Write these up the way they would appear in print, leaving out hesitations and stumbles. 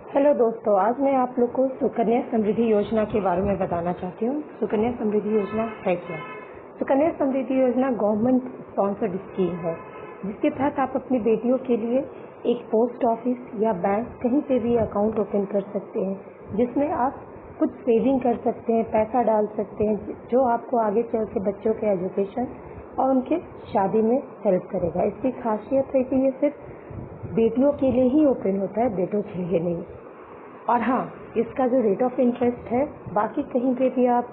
Hello दोस्तों, आज मैं आप लोग को सुकन्या समृद्धि योजना के बारे में बताना चाहती हूँ। सुकन्या समृद्धि योजना है क्या? सुकन्या समृद्धि योजना गवर्नमेंट स्पॉन्सर्ड स्कीम है, जिसके तहत आप अपनी बेटियों के लिए एक पोस्ट ऑफिस या बैंक कहीं पे भी अकाउंट ओपन कर सकते हैं, जिसमें आप कुछ सेविंग कर सकते हैं, पैसा डाल सकते हैं, जो आपको आगे चल के बच्चों के एजुकेशन और उनके शादी में हेल्प करेगा। इसकी खासियत है कि ये सिर्फ बेटियों के लिए ही ओपन होता है, बेटों के लिए नहीं। और हाँ, इसका जो रेट ऑफ इंटरेस्ट है, बाकी कहीं पे भी आप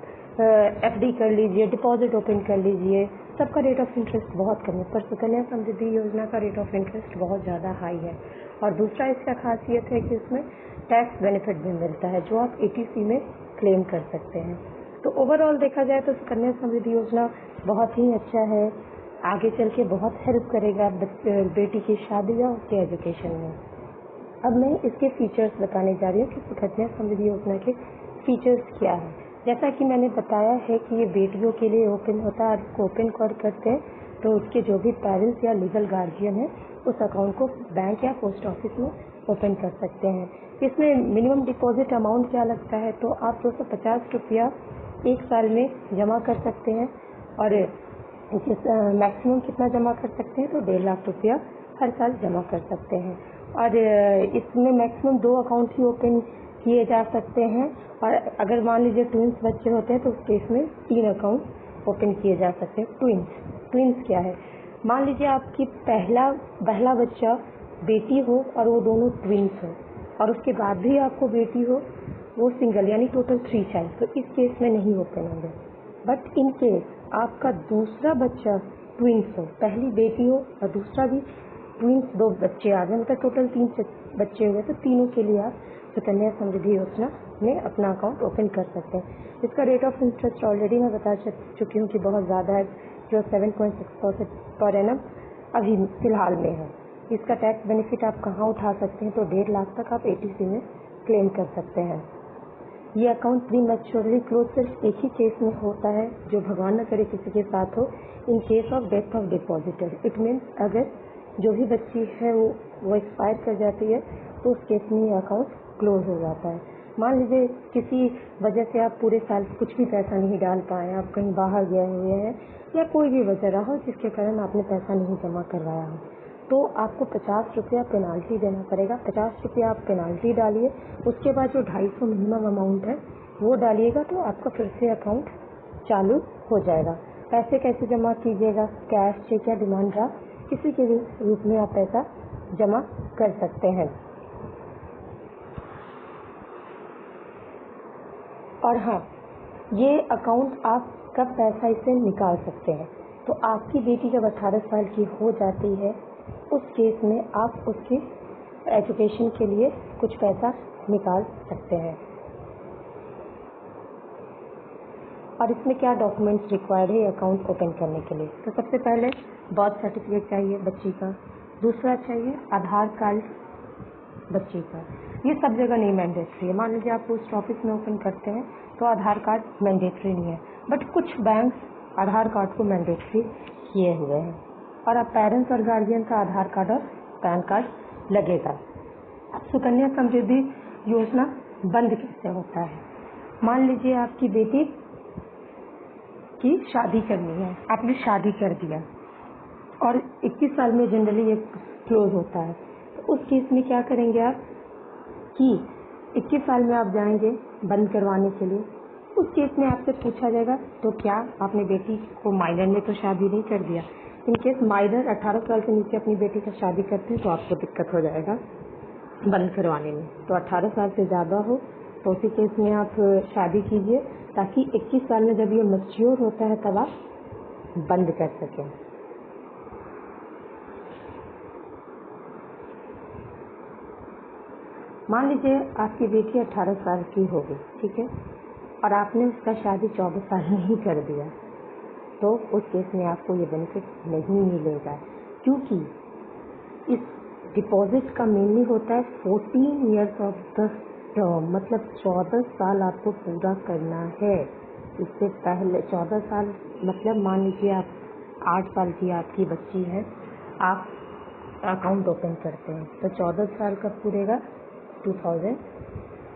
एफडी कर लीजिए, डिपॉजिट ओपन कर लीजिए, सबका रेट ऑफ इंटरेस्ट बहुत कम है, पर सुकन्या समृद्धि योजना का रेट ऑफ इंटरेस्ट बहुत ज़्यादा हाई है। और दूसरा इसका खासियत है कि इसमें टैक्स बेनिफिट भी मिलता है, जो आप एटीसी में क्लेम कर सकते हैं। तो ओवरऑल देखा जाए तो सुकन्या समृद्धि योजना बहुत ही अच्छा है, आगे चल के बहुत हेल्प करेगा बेटी की शादी या उसके एजुकेशन में। अब मैं इसके फीचर्स बताने जा रही हूँ कि सुकन्या समृद्धि योजना के फीचर्स क्या है। जैसा कि मैंने बताया है कि ये बेटियों के लिए ओपन होता है, और इसको ओपन कौन करते हैं तो उसके जो भी पेरेंट्स या लीगल गार्जियन है उस अकाउंट को बैंक या पोस्ट ऑफिस में ओपन कर सकते हैं। इसमें मिनिमम डिपॉजिट अमाउंट क्या लगता है, तो आप 250 रुपया एक साल में जमा कर सकते हैं, और मैक्सिमम कितना जमा कर सकते हैं तो 1.5 लाख रुपया हर साल जमा कर सकते हैं। और इसमें मैक्सिमम 2 अकाउंट ही ओपन किए जा सकते हैं, और अगर मान लीजिए ट्विंस बच्चे होते हैं तो उस केस में 3 अकाउंट ओपन किए जा सकते हैं। ट्विंस क्या है? मान लीजिए आपकी पहला बच्चा बेटी हो और वो दोनों ट्विंस हो, और उसके बाद भी आपको बेटी हो, वो सिंगल यानी टोटल 3 चाइल्ड, तो इस केस में नहीं ओपन होंगे। बट इन केस आपका दूसरा बच्चा ट्विंस हो, पहली बेटी हो और दूसरा भी ट्विंस 2 बच्चे आ गए, मतलब टोटल 3 बच्चे हुए, तो तीनों के लिए आप सुकन्या समृद्धि योजना में अपना अकाउंट ओपन कर सकते हैं। इसका रेट ऑफ इंटरेस्ट ऑलरेडी मैं बता चुकी हूँ कि बहुत ज़्यादा है, जो 7.6% पर एनम अभी फिलहाल में है। इसका टैक्स बेनिफिट आप कहाँ उठा सकते हैं, तो 1.5 लाख तक आप एटीसी में क्लेम कर सकते हैं। ये अकाउंट प्री मैच्योरली क्लोज सिर्फ एक ही केस में होता है, जो भगवान न करे किसी के साथ हो, in case of death of depositor. It means अगर जो भी बच्ची है वो एक्सपायर कर जाती है तो उस केस में ये अकाउंट क्लोज हो जाता है। मान लीजिए किसी वजह से आप पूरे साल कुछ भी पैसा नहीं डाल पाए, आप कहीं बाहर गए हुए हैं या कोई भी वजह रहा हो जिसके कारण आपने पैसा नहीं जमा करवाया हो, तो आपको 50 रुपया पेनाल्टी देना पड़ेगा। 50 रुपया आप पेनाल्टी डालिए, उसके बाद जो 250 मिनिमम अमाउंट है वो डालिएगा, तो आपका फिर से अकाउंट चालू हो जाएगा। पैसे कैसे जमा कीजिएगा? कैश, चेक या डिमांड ड्राफ्ट, किसी के भी रूप में आप पैसा जमा कर सकते हैं। और हाँ, ये अकाउंट आप कब पैसा इसे निकाल सकते हैं, तो आपकी बेटी जब 18 साल की हो जाती है, उस केस में आप उसकी एजुकेशन के लिए कुछ पैसा निकाल सकते हैं। और इसमें क्या डॉक्यूमेंट्स रिक्वायर्ड है अकाउंट ओपन करने के लिए? तो सबसे पहले बर्थ सर्टिफिकेट चाहिए बच्ची का, दूसरा चाहिए आधार कार्ड बच्ची का। ये सब जगह नहीं मैंडेटरी है। मान लीजिए आप पोस्ट ऑफिस में ओपन करते हैं तो आधार कार्ड मैंडेटरी नहीं है, बट कुछ बैंक्स आधार कार्ड को मैंडेटरी किए हुए हैं। और अब पेरेंट्स और गार्जियन का आधार कार्ड और पैन कार्ड लगेगा। सुकन्या समृद्धि योजना बंद कैसे होता है? मान लीजिए आपकी बेटी की शादी करनी है, आपने शादी कर दिया और 21 साल में जनरली ये क्लोज होता है, तो उस केस में क्या करेंगे आप कि 21 साल में आप जाएंगे बंद करवाने के लिए। उस केस में आपसे पूछा जाएगा तो क्या आपने बेटी को माइनर में तो शादी नहीं कर दिया? इन केस माइनर 18 साल से नीचे अपनी बेटी का शादी करते हैं तो आपको दिक्कत हो जाएगा बंद करवाने में। तो 18 साल से ज़्यादा हो तो उसी केस में आप शादी कीजिए, ताकि 21 साल में जब ये मैच्योर होता है तब आप बंद कर सकें। मान लीजिए आपकी बेटी 18 साल की हो गई, ठीक है, और आपने उसका शादी 14 साल में ही कर दिया, तो उस केस में आपको ये बेनिफिट नहीं मिलेगा, क्योंकि इस डिपॉजिट का मेनली होता है 14 ईयर्स ऑफ द टर्म, मतलब 14 साल आपको पूरा करना है। इससे पहले 14 साल मतलब मान लीजिए आप 8 साल की आपकी बच्ची है, आप अकाउंट ओपन करते हैं तो 14 साल कब पूरेगा? 2000,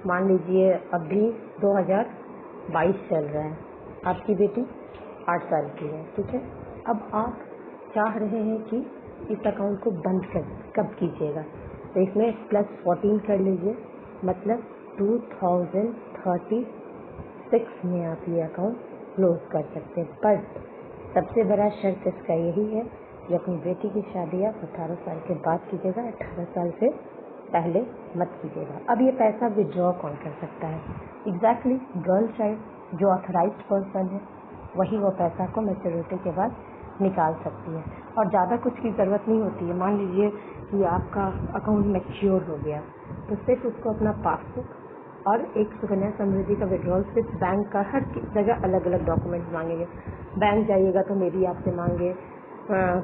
मान लीजिए अभी 2022 चल रहा है, आपकी बेटी 8 साल की है, ठीक है। अब आप चाह रहे हैं कि इस अकाउंट को बंद कब कीजिएगा, तो इसमें +14 कर लीजिए, मतलब 2036 में आप ये अकाउंट क्लोज कर सकते हैं। पर सबसे बड़ा शर्त इसका यही है कि अपनी बेटी की शादी आप 18 साल के बाद कीजिएगा, 18 साल से पहले मत कीजिएगा। अब ये पैसा विड्रॉ कौन कर सकता है? एग्जैक्टली गर्ल चाइल्ड जो ऑथराइज्ड पर्सन है वही वो पैसा को मैच्योरिटी के बाद निकाल सकती है, और ज़्यादा कुछ की ज़रूरत नहीं होती है। मान लीजिए कि आपका अकाउंट मैच्योर हो गया, तो सिर्फ उसको अपना पासबुक और एक सुकन्या समृद्धि का विड्रॉल स्लिप, बैंक का हर जगह अलग अलग डॉक्यूमेंट मांगेंगे। बैंक जाइएगा तो मे भी आपसे मांगे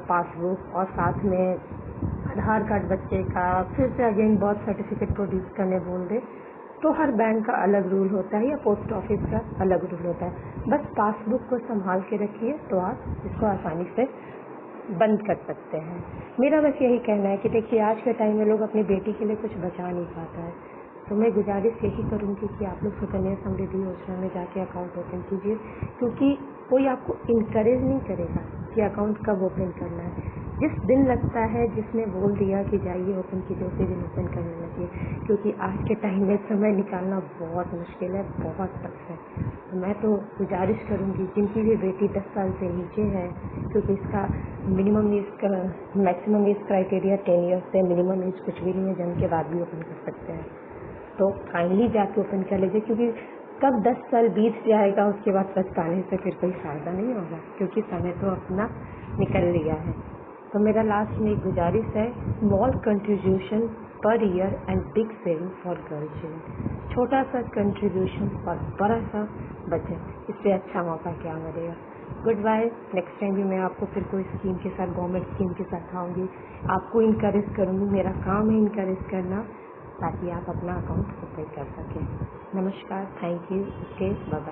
पासबुक और साथ में आधार कार्ड बच्चे का, फिर से अगेन बर्थ सर्टिफिकेट प्रोड्यूस करने बोल दे, तो हर बैंक का अलग रूल होता है या पोस्ट ऑफिस का अलग रूल होता है। बस पासबुक को संभाल के रखिए तो आप इसको आसानी से बंद कर सकते हैं। मेरा बस यही कहना है कि देखिए आज के टाइम में लोग अपनी बेटी के लिए कुछ बचा नहीं पाता है, तो मैं गुजारिश यही करूँगी कि आप लोग सुकन्या समृद्धि योजना में जाके अकाउंट ओपन कीजिए, क्योंकि कोई आपको इनकरेज नहीं करेगा कि अकाउंट कब ओपन करना है। जिस दिन लगता है, जिसने बोल दिया कि जाइए ओपन कीजिए, उसी दिन ओपन कर लेना चाहिए, क्योंकि आज के टाइम में समय निकालना बहुत मुश्किल है, बहुत टफ है। तो मैं तो गुजारिश करूँगी जिनकी भी बेटी 10 साल से नीचे है, क्योंकि इसका minimum age maximum age criteria 10 years है, मिनिमम एज कुछ भी नहीं है, जन्म के बाद भी ओपन कर सकते हैं, तो काइंडली जाके ओपन कर लीजिए, क्योंकि कब 10 साल बीत जाएगा उसके बाद पछताने से फिर कोई फायदा नहीं होगा, क्योंकि समय तो अपना निकल लिया है। तो मेरा लास्ट में एक गुजारिश है, small contribution per year and big saving for girl child. छोटा सा कंट्रीब्यूशन और बड़ा सा बचत, इससे अच्छा मौका क्या मिलेगा। Good bye. नेक्स्ट टाइम भी मैं आपको फिर कोई स्कीम के साथ, गवर्नमेंट स्कीम के साथ आऊँगी, आपको इनकरेज करूँगी। मेरा काम है इनकरेज करना, ताकि आप अपना अकाउंट ओपन कर सकें। नमस्कार, thank you, okay, bye bye.